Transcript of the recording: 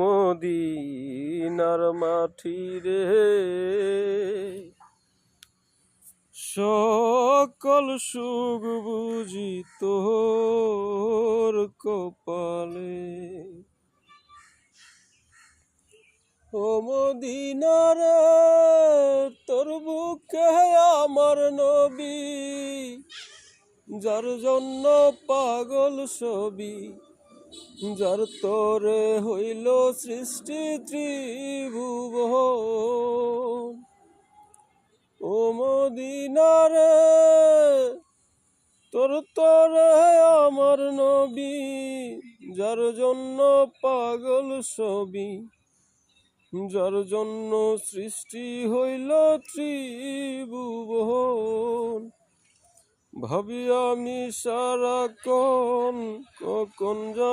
মদিনার মাটি রে, সকল সুখ বুঝি তোর কপালে। ও মদিনার তোর বুকে আমার নবী, যার জন্য পাগল সবই, যার তরে হইল সৃষ্টি ত্রিভুবন। ও মদিনারে তোর তরে আমার নবী, যার জন্য পাগল সবই, যার জন্য সৃষ্টি হইল ত্রিভুবন। ভাবি আমি সারাক্ষণ কখন যাব